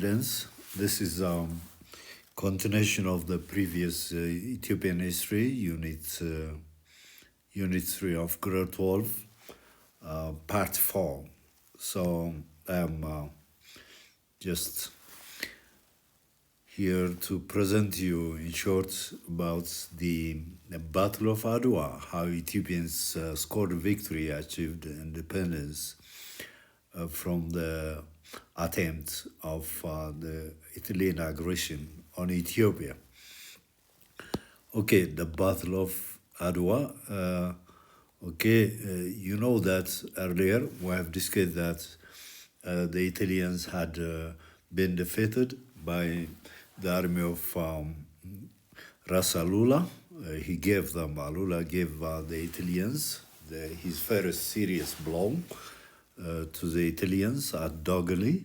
This is continuation of the previous Ethiopian history, unit 3 of grade 12, part 4. So I'm just here to present you in short about the Battle of ADWA, how Ethiopians scored victory, achieved independence from the attempt of the Italian aggression on Ethiopia. Okay, the Battle of ADWA. You know that earlier we have discussed that the Italians had been defeated by the army of Ras Alula. Alula gave the Italians his first serious blow to the Italians at Doggerly.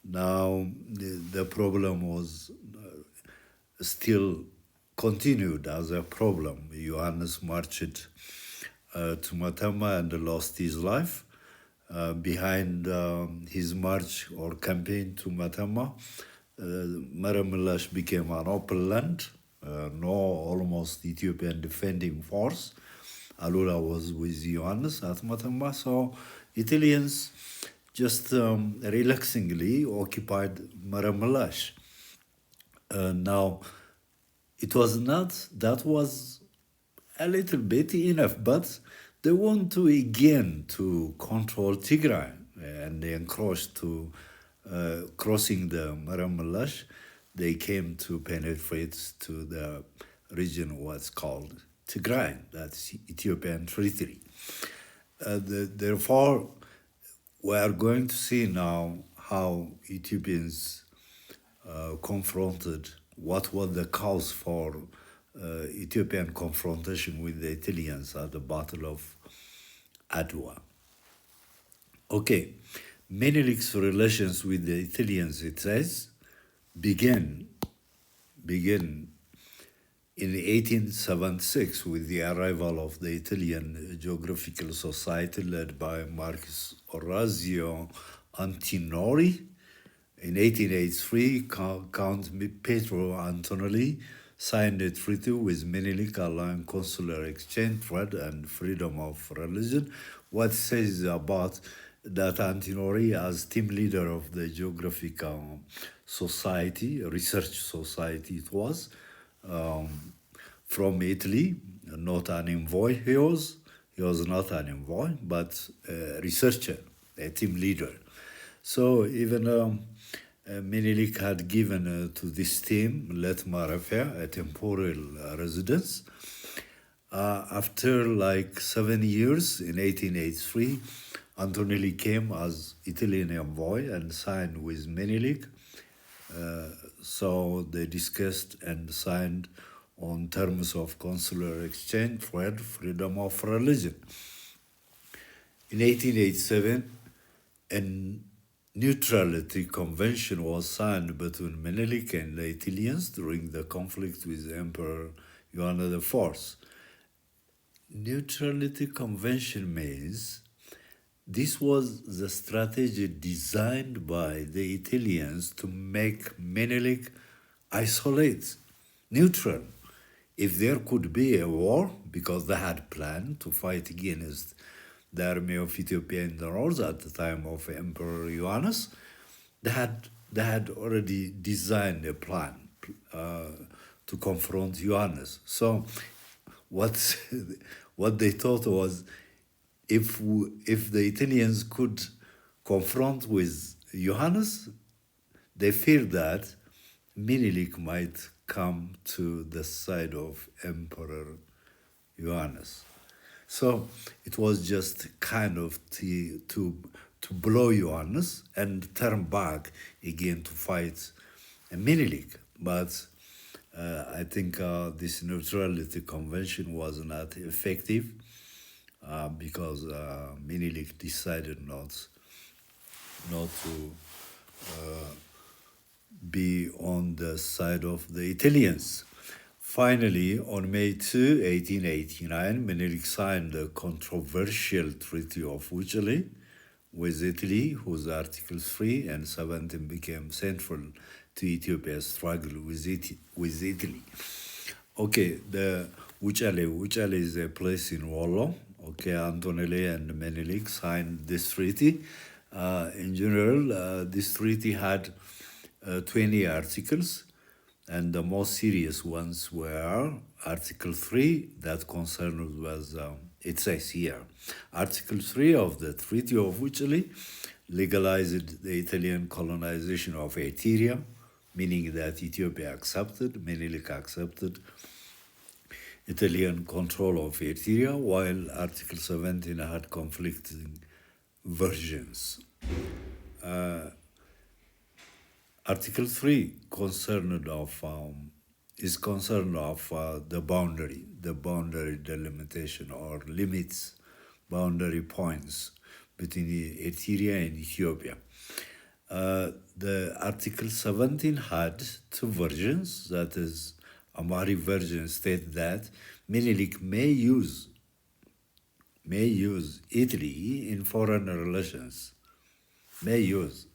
Now the problem was still continued as a problem. Johannes marched to Matama and lost his life. Behind his march or campaign to Matama, Maramilash became an open land, no almost Ethiopian defending force. Alula was with Johannes at Matama, so Italians just relaxingly occupied Maramilash. Now, it was not, that was a little bit enough, but they want to again to control Tigray, and they encroached to crossing the Maramilash. They came to penetrate to the region what's called Tigray, that's Ethiopian territory. Therefore, we are going to see now how Ethiopians confronted, what was the cause for Ethiopian confrontation with the Italians at the Battle of ADWA. Okay, Menelik's relations with the Italians, it says, began in 1876 with the arrival of the Italian Geographical Society led by Marcus Orazio Antinori. In 1883, Count Pietro Antonelli signed a treaty with Menelik allowing consular exchange, trade, and freedom of religion. What says about that Antinori as team leader of the Geographical Society, research society it was, from Italy, not an envoy he was not an envoy, but a researcher, a team leader. So even Menelik had given to this team, Let Marafia, a temporary residence. After like 7 years, in 1883, Antonelli came as Italian envoy and signed with Menelik. So they discussed and signed on terms of consular exchange, trade, freedom of religion. In 1887, a neutrality convention was signed between Menelik and the Italians during the conflict with Emperor Johannes IV. Neutrality convention means this was the strategy designed by the Italians to make Menelik isolate, neutral. If there could be a war, because they had planned to fight against the army of Ethiopia in the north at the time of Emperor Johannes, they had already designed a plan to confront Johannes. So what they thought was, if the Italians could confront with Johannes, they feared that Menelik might come to the side of Emperor Johannes. So it was just kind of to blow Johannes and turn back again to fight Menelik. But I think this neutrality convention was not effective because Menelik decided not to be on the side of the Italians. Finally, on May 2, 1889, Menelik signed the controversial Treaty of Ucheli with Italy, whose Article 3 and 17 became central to Ethiopia's struggle with Italy. Okay, the Wuchale is a place in Wallo. Okay, Antonelli and Menelik signed this treaty. In general, this treaty had 20 articles, and the most serious ones were Article 3, that concerned was, it says here, Article 3 of the Treaty of Wuchale legalized the Italian colonization of Eritrea, meaning that Ethiopia accepted, Menelik accepted Italian control of Eritrea, while Article 17 had conflicting versions. Article 3 is concerned of the boundary delimitation or limits, boundary points between Eritrea and Ethiopia. The Article 17 had two versions. That is, Amharic version states that Menelik may use Italy in foreign relations, may use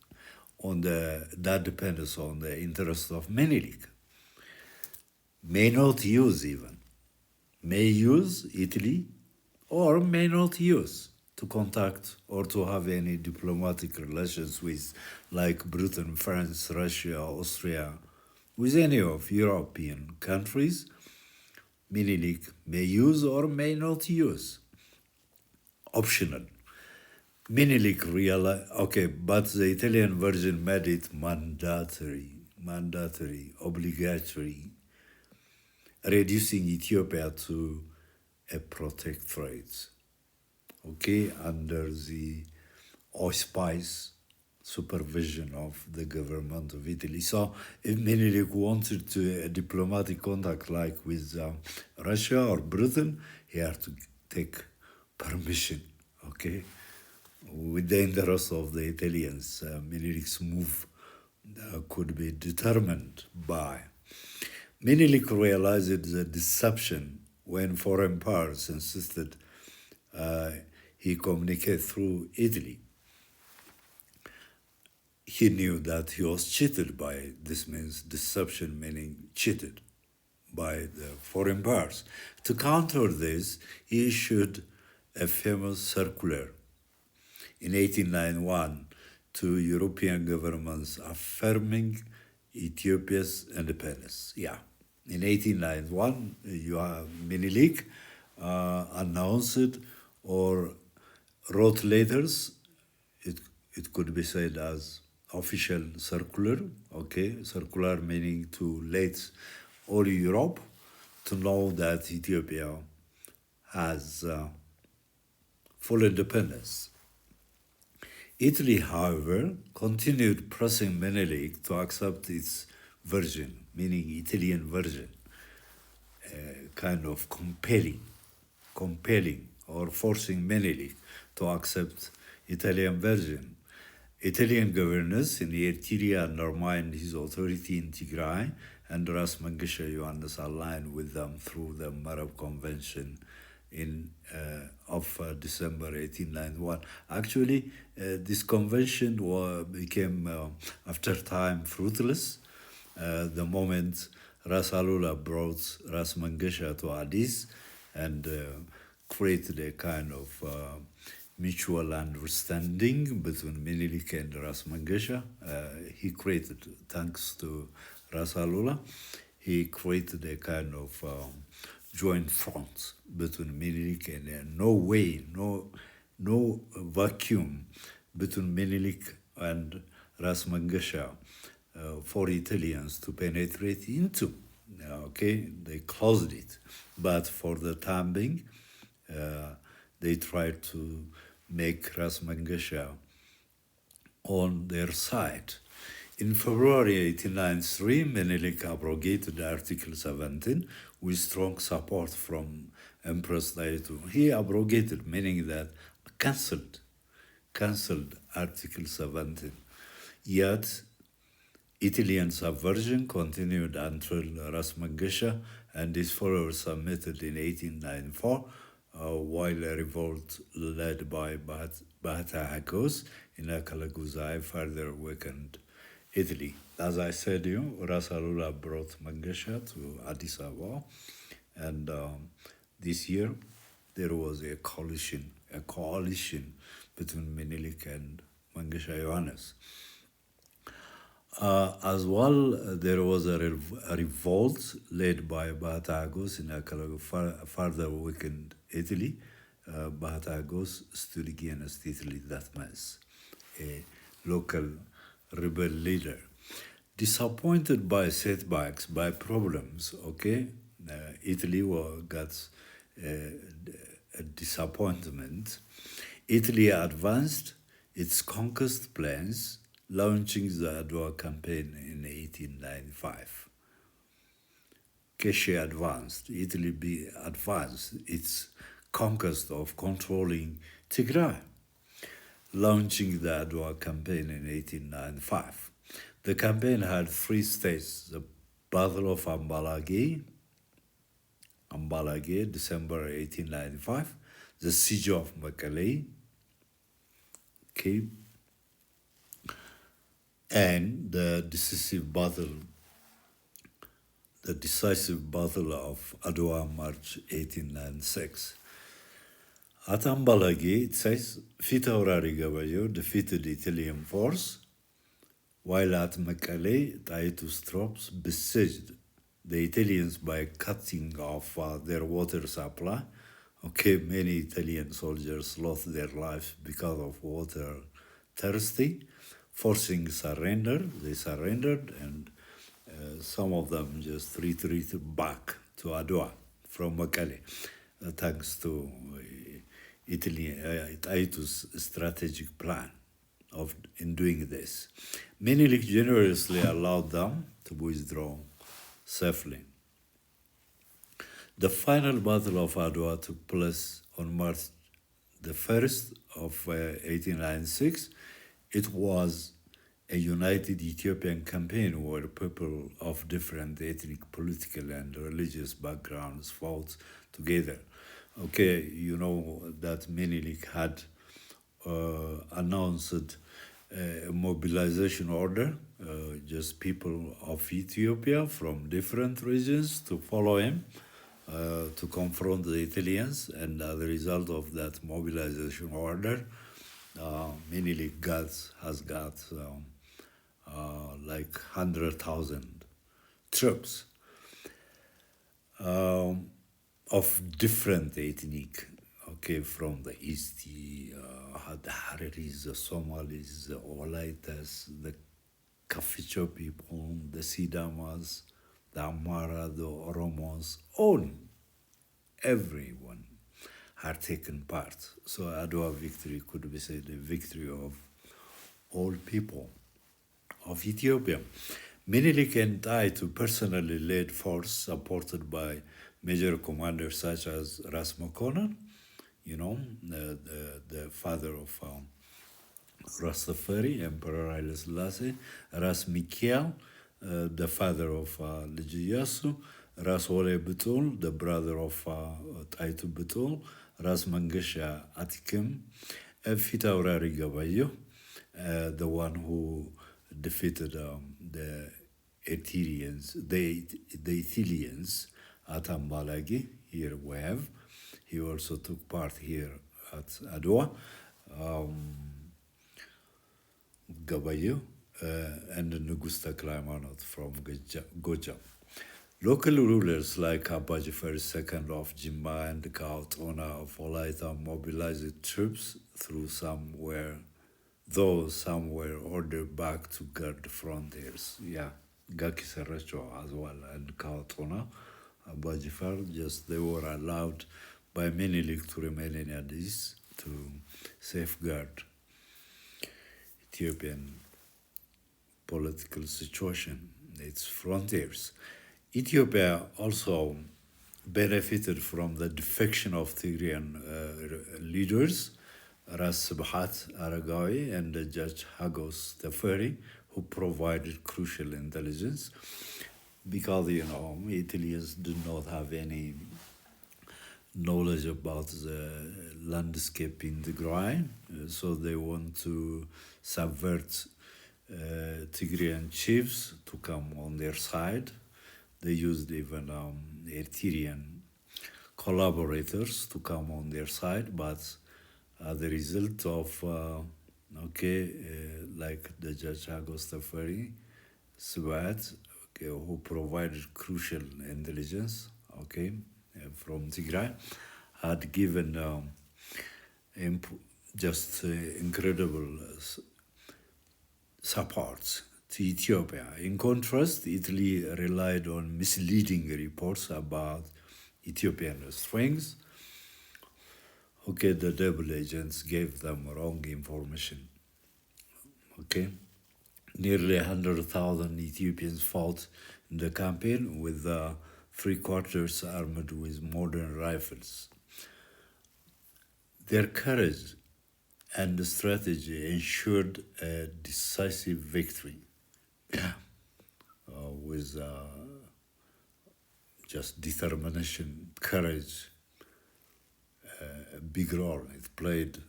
that depends on the interest of Menelik. May not use even. May use Italy or may not use to contact or to have any diplomatic relations with, like Britain, France, Russia, Austria, with any of European countries. Menelik may use or may not use. Optional. Menelik realized, okay, but the Italian version made it mandatory, obligatory, reducing Ethiopia to a protectorate, okay, under the auspice, supervision of the government of Italy. So if Menelik wanted to a diplomatic contact like with Russia or Britain, he had to take permission, okay? With the interest of the Italians, Menelik's move could be determined by. Menelik realized the deception when foreign powers insisted he communicate through Italy. He knew that he was cheated by, this means deception meaning cheated by the foreign powers. To counter this, he issued a famous circular in 1891 to European governments affirming Ethiopia's independence. Yeah, in 1891, Menelik announced or wrote letters. It could be said as official circular, okay? Circular meaning to let all Europe to know that Ethiopia has full independence. Italy, however, continued pressing Menelik to accept its version, meaning Italian version, kind of compelling or forcing Menelik to accept Italian version. Italian governors in Eritrea undermined his authority in Tigray, and Ras Mengesha Yohannes aligned with them through the Marab Convention of December 1891. Actually, this convention became, after time, fruitless. The moment Ras Alula brought Ras Mengesha to Addis and created a kind of mutual understanding between Menelik and Ras Mengesha. He created, thanks to Ras Alula, he created a kind of joint front between Menelik and no vacuum between Menelik and Ras Mengesha for Italians to penetrate into. Okay, they closed it, but for the time being, they tried to make Ras Mengesha on their side. In February 1893, Menelik abrogated Article 17 with strong support from Empress Daitu. He abrogated, meaning that cancelled Article 17. Yet, Italian subversion continued until Ras Mengesha and his followers submitted in 1894 while a revolt led by Bahata Hagos in Akalaguzai further weakened Italy. As I said, Ras Alula brought Mangasha to Addis Ababa, and this year there was a coalition between Menelik and Mangasha Johannes. As well, there was a revolt led by Batagos in Akalago, further weakened Italy. Batagos stood against Italy that month, a local rebel leader. Disappointed by setbacks, by problems, Italy got a disappointment. Italy advanced its conquest plans, launching the ADWA campaign in 1895. Italy advanced its conquest of controlling Tigray, launching the ADWA campaign in 1895. The campaign had three stages: the Battle of Ambalage, December 1895, the Siege of Mekelle, and the decisive battle of Adwa, March 1896. At Ambalage, it says, Fitaurari Gabayo defeated Italian force, while at Mekelle, Titus troops besieged the Italians by cutting off their water supply. Many Italian soldiers lost their lives because of water thirsty, forcing surrender. They surrendered, and some of them just retreated back to Adwa from Mekelle, thanks to Titus' strategic plan in doing this. Menelik generously allowed them to withdraw safely. The final Battle of Adwa took place on March the 1st of 1896. It was a united Ethiopian campaign where people of different ethnic, political, and religious backgrounds fought together. You know that Menelik had announced a mobilization order, just people of Ethiopia from different regions to follow him, to confront the Italians, and as a result of that mobilization order, Menelik has got like 100,000 troops of different ethnic, from the East, the Hararis, the Somalis, the Olaitas, the Kaficho people, the Sidamas, the Amara, the Oromos, everyone had taken part. So Adwa victory could be said a victory of all people of Ethiopia. Menelik and Titus personally led force supported by major commanders such as Ras Mokonnen, the father of Ras Teferi, Emperor Haile Selassie, Ras Mikiel, the father of Lijiyasu, Ras Wole Betul, the brother of Titus Betul, Ras Mangasha Atikim, Fitaurari Gabayo, the one who defeated the Ethiopians at Ambalage. Here we have. He also took part here at Adwa, Gabayo, and Nugusta Klaimanot from Gojam. Local rulers like Abba Jafar II of Jimma and Kaotona of Olaita mobilized troops though some were ordered back to guard the frontiers. Gaki Saracho as well, and Kaotona, Abba Jafar, they were allowed by Menelik to remain in Addis to safeguard Ethiopian political situation, its frontiers. Ethiopia also benefited from the defection of Tigrayan leaders, Ras Sibhat Aragawi and Judge Hagos Teferi, who provided crucial intelligence, because Italians did not have any knowledge about the landscape in Tigray, so they want to subvert Tigrayan chiefs to come on their side. They used even Eritrean collaborators to come on their side, but the result of like the Judge Agostafari Swat, who provided crucial intelligence, from Tigray, had given just incredible support to Ethiopia. In contrast, Italy relied on misleading reports about Ethiopian strengths. The double agents gave them wrong information. Nearly 100,000 Ethiopians fought in the campaign, with 3/4 armed with modern rifles. Their courage and strategy ensured a decisive victory, with just determination, courage, a big role it played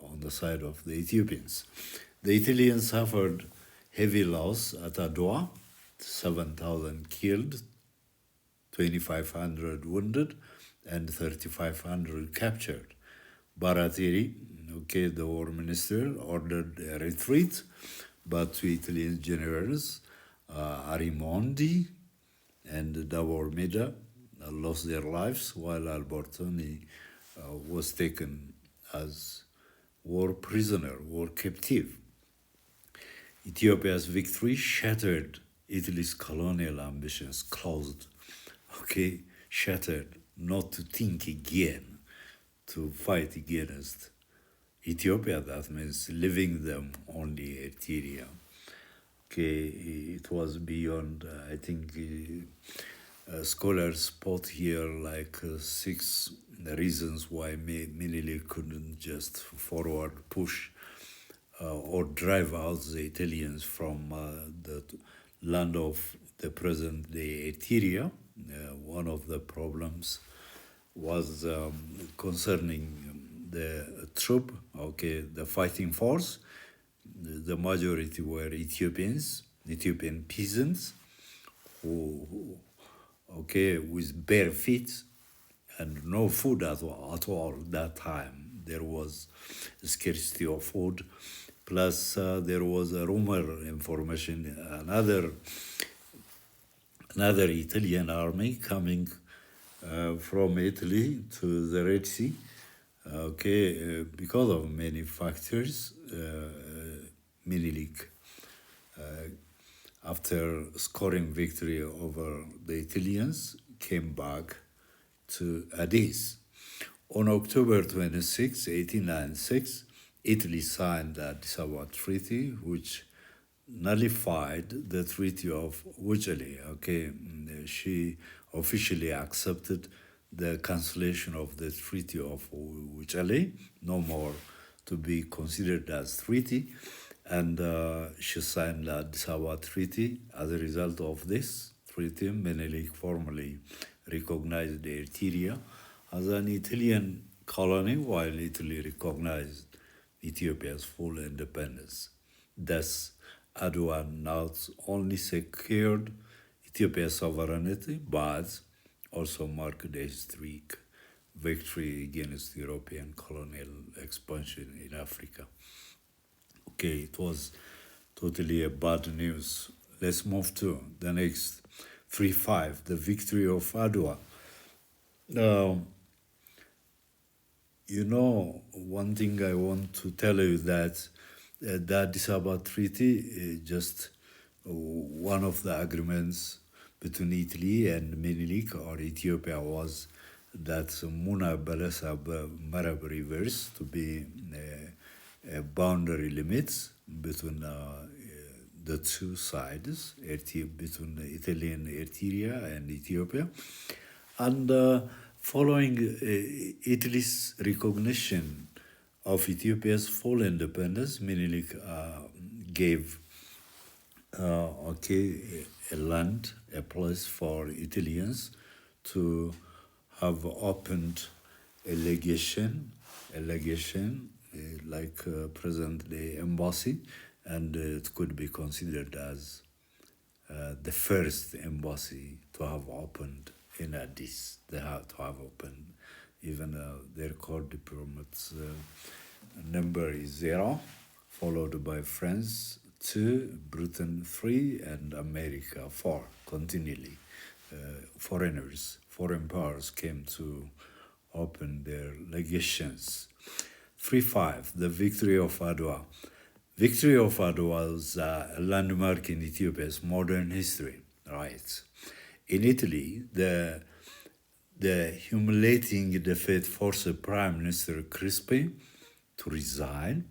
on the side of the Ethiopians. The Italians suffered heavy loss at ADWA, 7,000 killed, 2,500 wounded, and 3,500 captured. Baratieri, the war minister, ordered a retreat, but two Italian generals, Arimondi and Davor Meda, lost their lives, while Albertoni was taken as war prisoner, war captive. Ethiopia's victory shattered Italy's colonial ambitions, shattered, not to think again, to fight against Ethiopia. That means leaving them only Eritrea. It was beyond, I think, scholars spot here like 6 reasons why Menelik couldn't just forward push or drive out the Italians from the land of the present-day Eritrea. One of the problems was concerning the troop, the fighting force. The majority were Ethiopian peasants, who with bare feet and no food at all that time. There was a scarcity of food. Plus, there was a rumor information, another Italian army coming from Italy to the Red Sea. Because of many factors, Menelik, after scoring victory over the Italians, came back to Addis. On October 26, 1896, Italy signed the Addis Ababa Treaty, which nullified the Treaty of Wuchale. She officially accepted the cancellation of the Treaty of Wuchale, no more to be considered as treaty, and she signed the Addis Ababa Treaty. As a result of this treaty, Menelik formally recognized Eritrea as an Italian colony, while Italy recognized Ethiopia's full independence. Thus, ADWA not only secured Ethiopia's sovereignty, but also marked a historic victory against European colonial expansion in Africa. It was totally a bad news. Let's move to the next 3-5, the victory of ADWA. One thing I want to tell you that the Addis Ababa Treaty is just one of the agreements between Italy and Menelik or Ethiopia was that Muna Balasa Marab rivers to be boundary limits between the two sides, between Italy and Eritrea and Ethiopia. And following Italy's recognition of Ethiopia's full independence, Menelik gave a land, a place for Italians to have opened a legation, like present-day embassy, and it could be considered as the first embassy to have opened in Addis. They had to have opened. Even their core diplomats number is 0, followed by France 2, Britain 3, and America 4. Continually, foreign powers came to open their legations. 3-5, the victory of ADWA. Victory of ADWA was a landmark in Ethiopia's modern history, right? In Italy, the humiliating defeat forced Prime Minister Crispi to resign.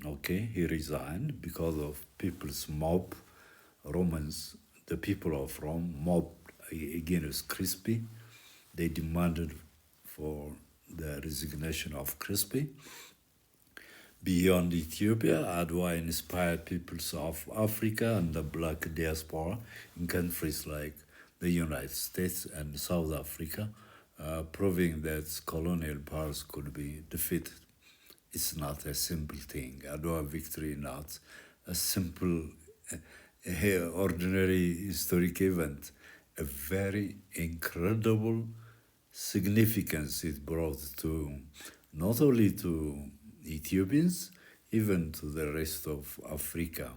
Okay, he resigned because of people's mob. Romans, the people of Rome, mobbed against Crispi. They demanded for the resignation of Crispi. Beyond Ethiopia, ADWA inspired peoples of Africa and the black diaspora in countries like the United States and South Africa, proving that colonial powers could be defeated. It's not a simple thing. ADWA victory not a simple, ordinary historic event. A very incredible significance it brought to not only to Ethiopians, even to the rest of Africa.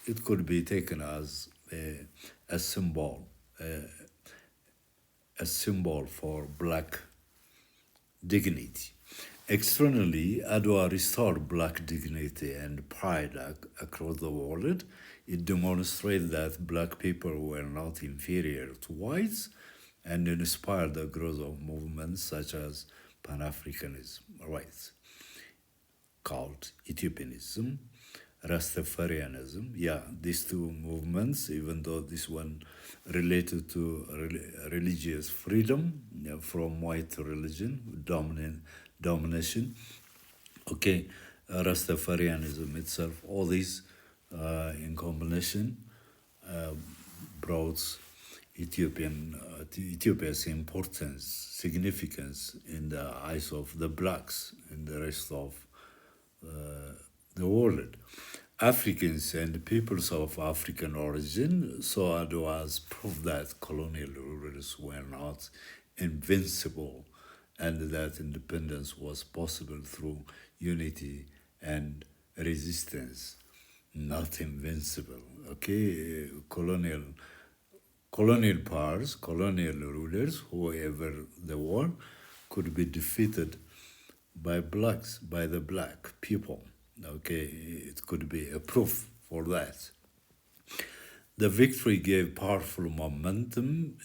It could be taken as a symbol, a symbol for black dignity. Externally, ADWA restored black dignity and pride across the world. It demonstrated that black people were not inferior to whites and inspired the growth of movements such as Pan-Africanism, right, called Ethiopianism, Rastafarianism. Yeah, these two movements, even though this one related to religious freedom, yeah, from white religion, domination. Okay, Rastafarianism itself, all these in combination brought Ethiopia's importance, significance in the eyes of the blacks and the rest of the world. Africans and peoples of African origin saw ADWA as proof that colonial rulers were not invincible and that independence was possible through unity and resistance. Not invincible. Okay, colonial powers, colonial rulers, whoever they were, could be defeated by blacks, by the black people. Okay, it could be a proof for that. The victory gave powerful momentum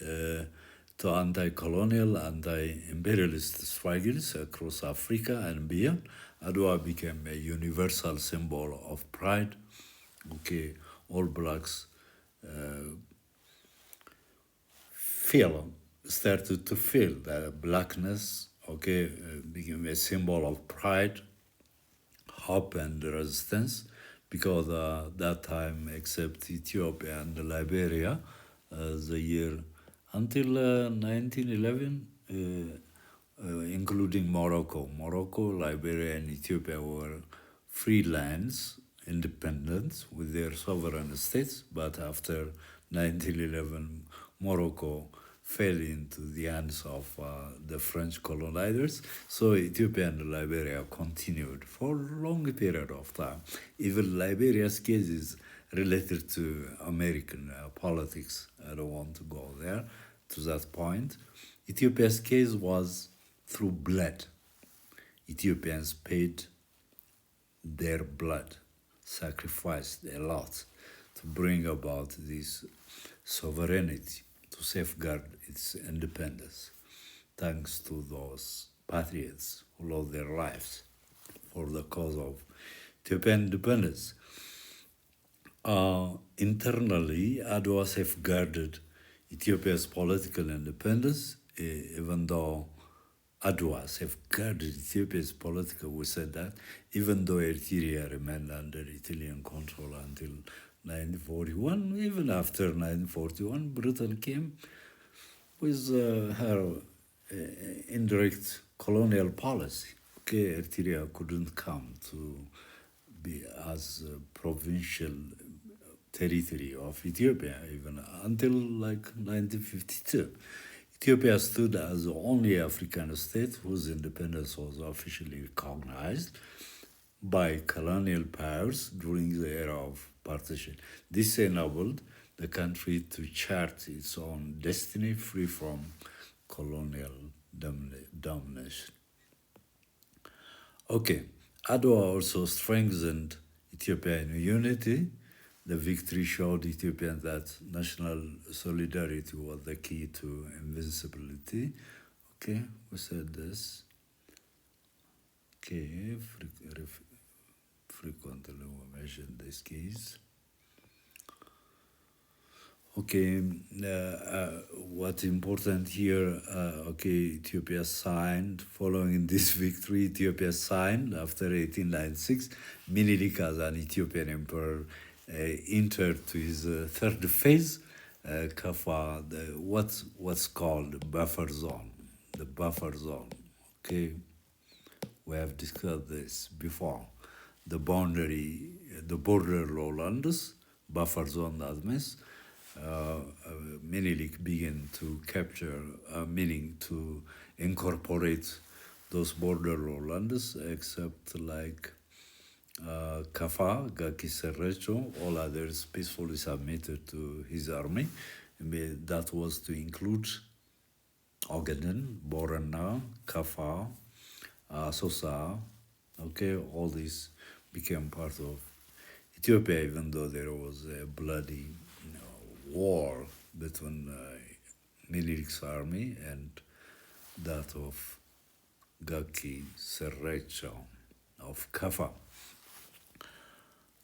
to anti-colonial, anti-imperialist struggles across Africa and beyond. ADWA became a universal symbol of pride. Okay, all blacks started to feel that blackness, okay, became a symbol of pride, hope, and resistance, because that time, except Ethiopia and Liberia, the year until 1911, including Morocco, Liberia, and Ethiopia were free lands, independent with their sovereign states, but after 1911, Morocco fell into the hands of the French colonizers. So Ethiopia and Liberia continued for a long period of time. Even Liberia's case is related to American politics. I don't want to go there to that point. Ethiopia's case was through blood. Ethiopians paid their blood, sacrificed a lot to bring about this sovereignty, to safeguard its independence, thanks to those patriots who lost their lives for the cause of Ethiopian independence. Internally, ADWA safeguarded Ethiopia's political independence, even though ADWA safeguarded Ethiopia's political, we said that, even though Eritrea remained under Italian control until 1941, even after 1941, Britain came with her indirect colonial policy. Okay, Eritrea couldn't come to be as a provincial territory of Ethiopia even until like 1952. Ethiopia stood as the only African state whose independence was officially recognized by colonial powers during the era of partition. This enabled the country to chart its own destiny free from colonial domination. Okay, ADWA also strengthened Ethiopian unity. The victory showed Ethiopians that national solidarity was the key to invincibility. Okay, we said this. Okay, frequently we mention this case. Okay, what's important here, okay, Ethiopia signed, following this victory, Ethiopia signed after 1896, Minilik as an Ethiopian emperor entered to his third phase, Kaffa, what's called buffer zone, the buffer zone, okay? We have discussed this before. The boundary, the border lowlands, buffer zone, that means Menelik began to capture, meaning to incorporate those border lowlands, except like Kaffa, Gaki Serrecho, all others peacefully submitted to his army. That was to include Ogaden, Borana, Kaffa, Sosa, okay, all these became part of Ethiopia, even though there was a bloody war between Minilik's army and that of Gaki Serrecho of Kaffa.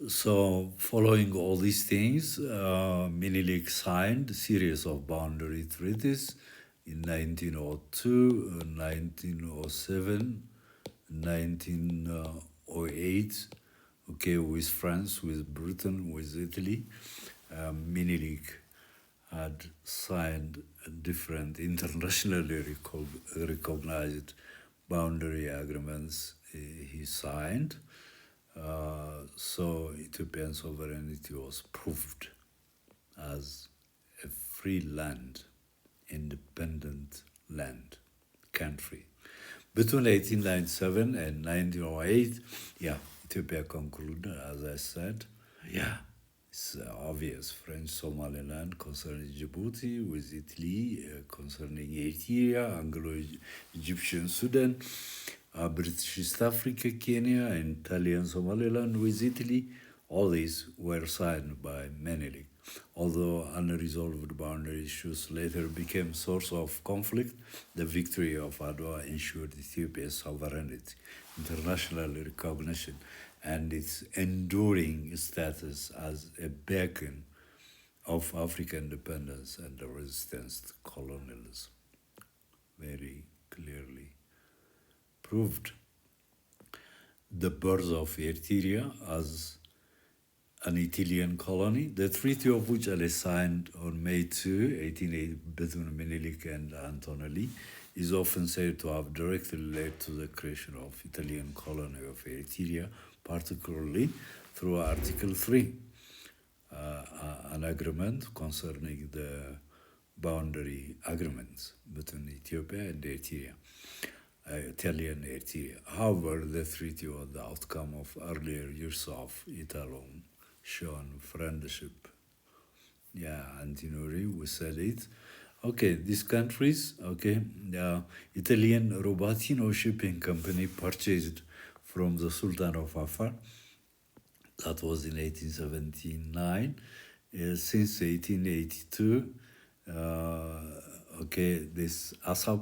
So, following all these things, Minilik signed a series of boundary treaties in 1902, 1907, 1908, okay, with France, with Britain, with Italy. Minilik had signed different internationally recognized boundary agreements he signed. So Ethiopian sovereignty was proved as a free land, independent land, country. Between 1897 and 1908, Ethiopia concluded, as I said, it's obvious, French Somaliland concerning Djibouti, with Italy concerning Eritrea, Anglo-Egyptian Sudan, British East Africa, Kenya, and Italian Somaliland with Italy. All these were signed by Menelik. Although unresolved boundary issues later became source of conflict, the victory of ADWA ensured Ethiopia's sovereignty, international recognition, and its enduring status as a beacon of African independence and the resistance to colonialism. Very clearly proved. The birth of Eritrea as an Italian colony, the Treaty of Wuchale signed on May 2, 1880 between Menelik and Antonelli, is often said to have directly led to the creation of Italian colony of Eritrea, particularly through Article 3, an agreement concerning the boundary agreements between Ethiopia and Eritrea. Italian Eritrea. However, the treaty was the outcome of earlier years of Italo-shown friendship. Antinori, we said it. Okay, these countries, the Italian Robatino Shipping Company purchased from the Sultan of Afar. That was in 1879. Since 1882, this ASAP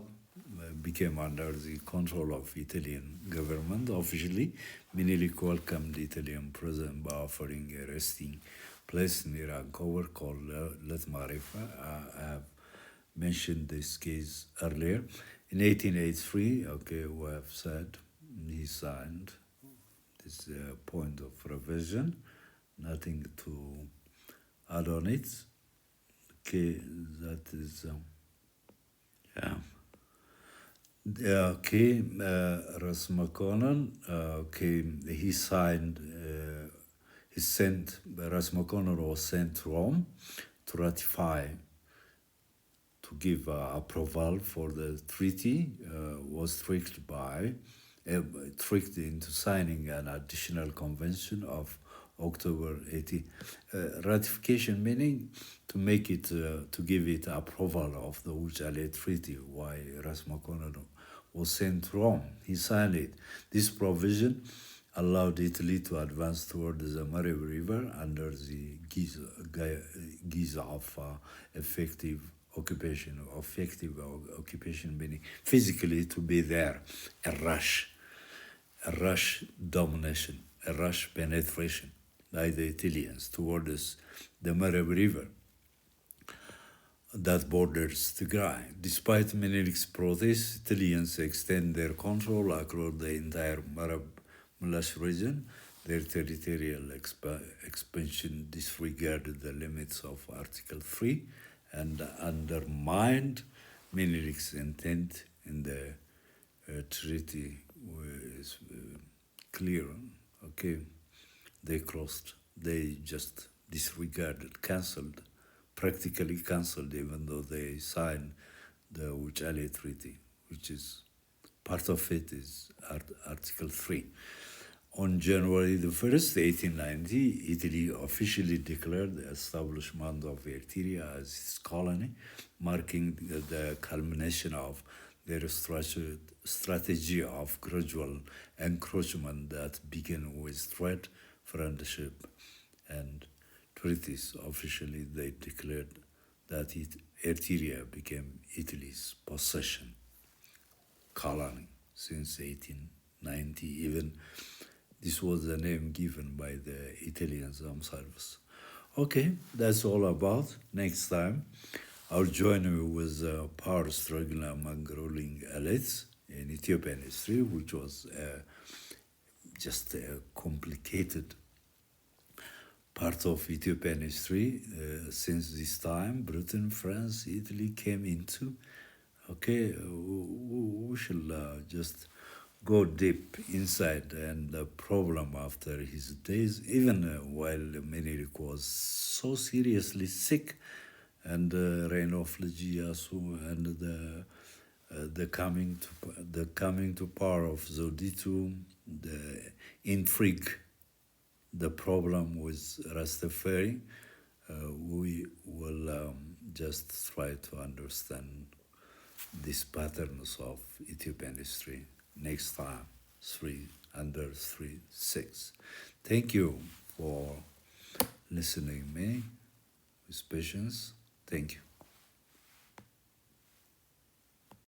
became under the control of Italian government officially. Menelik welcomed the Italian president by offering a resting place near Ancover called Let Marifa. I have mentioned this case earlier. In 1883, we have said he signed this point of revision, nothing to add on it. Okay, that is, Okay, Rasmakonen, okay, he signed, he sent, Rasmakonen was sent to Rome to ratify, to give approval for the treaty, was tricked into signing an additional convention of October 80. Ratification meaning to make it, to give it approval of the Ucale Treaty, why Rasmakonen was sent to Rome. He signed it. This provision allowed Italy to advance toward the Mareb River under the guise of effective occupation meaning physically to be there, a rush domination, a rush penetration by the Italians towards the Mareb River that borders Tigray. Despite Menelik's protests, Italians extend their control across the entire Marab Mulash region. Their territorial expansion disregarded the limits of Article 3 and undermined Menelik's intent in the treaty was clear. Okay, they just disregarded, cancelled, practically cancelled, even though they signed the Wuchale Treaty, which is part of it is Article 3. On January the 1st, 1890, Italy officially declared the establishment of Eritrea as its colony, marking the culmination of their strategy of gradual encroachment that began with trade, friendship, and treaties. Officially, they declared that Eritrea became Italy's possession, colony, since 1890. Even this was the name given by the Italians themselves. Okay, that's all about. Next time, I'll join you with power struggle among ruling elites in Ethiopian history, which was just a complicated part of Ethiopian history. Since this time, Britain, France, Italy came into. Okay, we shall just go deep inside, and the problem after his days, even while Menelik was so seriously sick, and the reign of Legiasu and the coming to power of Zoditu, the intrigue, the problem with Rastafari, we will just try to understand these patterns of Ethiopian history next time, 3 Thank you for listening me with patience. Thank you.